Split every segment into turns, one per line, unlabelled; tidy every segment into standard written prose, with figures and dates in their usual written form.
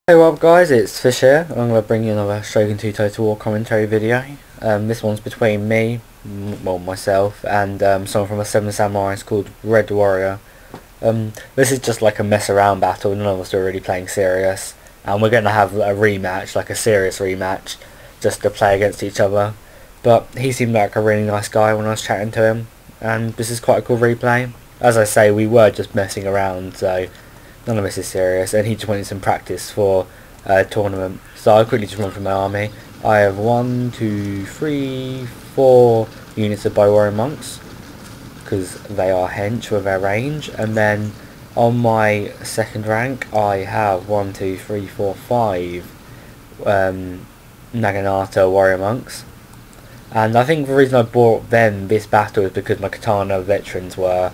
Hey what up guys, it's Fish here. I'm going to bring you another Shogun 2 Total War commentary video. This one's between me, myself, and someone from a 7 Samurais called Red Warrior. This is just like a mess around battle, none of us are really playing serious. And we're going to have a rematch, like a serious rematch, just to play against each other. But he seemed like a really nice guy when I was chatting to him, and this is quite a cool replay. As I say, we were just messing around, so none of this is serious, and he just wanted some practice for a tournament. So I'll quickly just run through my army. I have 1, 2, 3, 4 units of bow warrior monks, because they are hench with their range. And then on my second rank I have 1, 2, 3, 4, 5 Naginata warrior monks. And I think the reason I bought them this battle is because my katana veterans were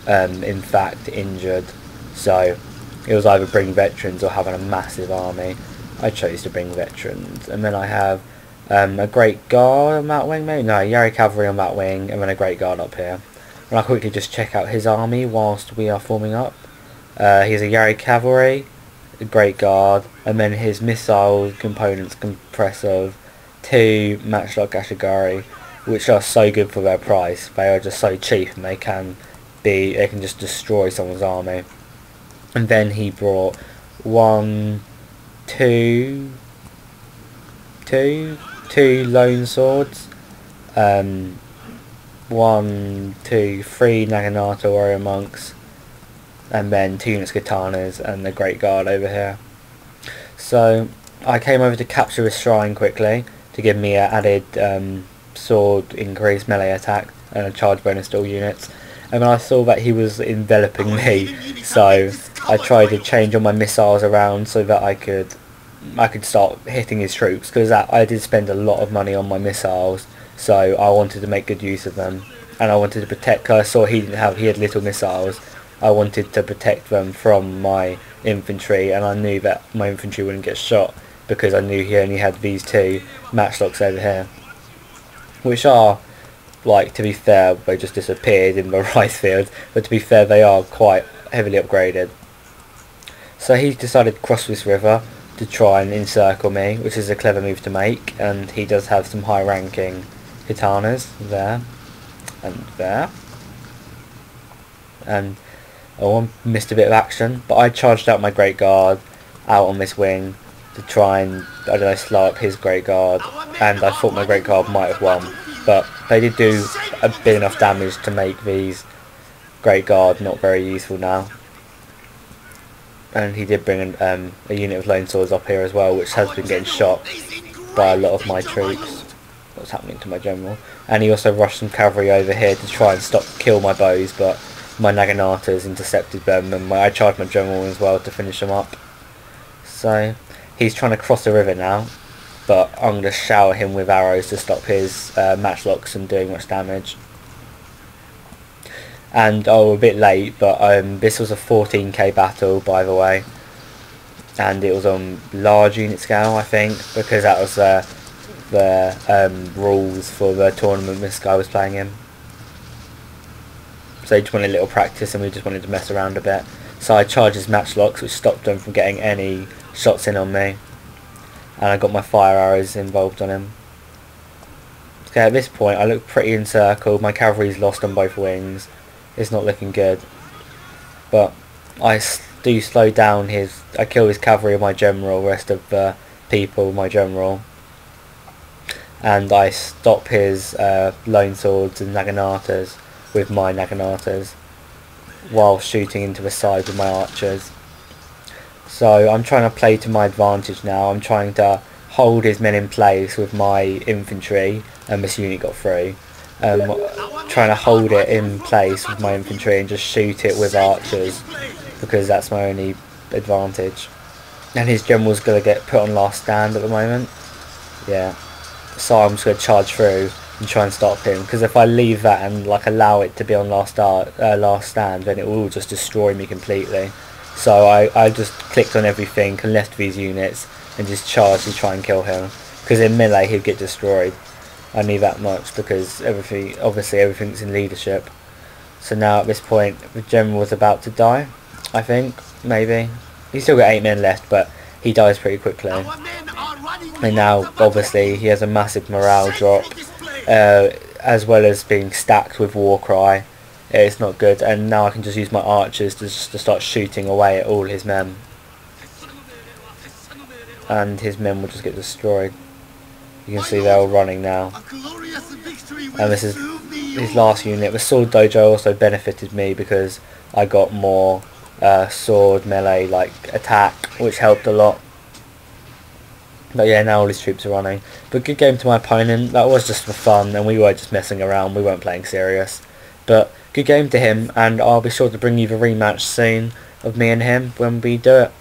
in fact injured. So it was either bring veterans or having a massive army. I chose to bring veterans. And then I have a great guard on that wing, maybe? No, Yari cavalry on that wing, and then a great guard up here. And I'll quickly just check out his army whilst we are forming up. He's a Yari cavalry, a great guard, and then his missile components compress of 2 matchlock Ashigari, which are so good for their price. They are just so cheap, and they can just destroy someone's army. And then he brought 1, 2 lone swords, 1, 2, 3 Naginata warrior monks, and then 2 units katanas and the great guard over here. So I came over to capture his shrine quickly to give me an added sword increased melee attack and a charge bonus to all units. And then I saw that he was enveloping me, so I tried to change all my missiles around so that I could start hitting his troops, because I did spend a lot of money on my missiles, so I wanted to make good use of them, and I wanted to protect. Cause I saw he had little missiles. I wanted to protect them from my infantry, and I knew that my infantry wouldn't get shot because I knew he only had these 2 matchlocks over here, which are, like, to be fair, they just disappeared in the rice field, but to be fair, they are quite heavily upgraded. So he decided to cross this river to try and encircle me, which is a clever move to make, and he does have some high ranking katanas there and there. And I missed a bit of action, but I charged out my great guard out on this wing to try and, I don't know, slow up his great guard, and I thought my great guard might have won, but they did do a bit enough damage to make these great guard not very useful now. And he did bring a unit of lone swords up here as well, which has been getting shot by a lot of my troops. What's happening to my general? And he also rushed some cavalry over here to try and kill my bows, but my Naginatas intercepted them, and I charged my general as well to finish them up. So he's trying to cross the river now, but I'm going to shower him with arrows to stop his matchlocks from doing much damage. And a bit late, but this was a 14k battle, by the way, and it was on large unit scale, I think, because that was the rules for the tournament this guy was playing in. So he just wanted a little practice, and we just wanted to mess around a bit. So I charged his matchlocks, which stopped him from getting any shots in on me, and I got my fire arrows involved on him. Okay, at this point I look pretty encircled. My cavalry's lost on both wings. It's not looking good, but I do slow down I kill his cavalry and my general, rest of the people, my general, and I stop his lone swords and Naginatas with my Naginatas while shooting into the side with my archers. So I'm trying to play to my advantage now. I'm trying to hold his men in place with my infantry, and this unit got through. Trying to hold it in place with my infantry and just shoot it with archers, because that's my only advantage. And his general's going to get put on last stand at the moment. Yeah. So I'm just going to charge through and try and stop him, because if I leave that and allow it to be on last stand, then it will just destroy me completely. So I just clicked on everything and left these units and just charged to try and kill him, because in melee he'd get destroyed. I knew that much, because obviously everything's in leadership. So now at this point the general was about to die, I think, maybe. He's still got 8 men left, but he dies pretty quickly. And now, obviously, he has a massive morale drop, as well as being stacked with Warcry. It's not good, and now I can just use my archers to start shooting away at all his men. And his men will just get destroyed. You can see they're all running now. And this is his last unit. The sword dojo also benefited me because I got more sword melee like attack, which helped a lot. But yeah, now all his troops are running. But good game to my opponent. That was just for fun, and we were just messing around. We weren't playing serious. But good game to him, and I'll be sure to bring you the rematch soon of me and him when we do it.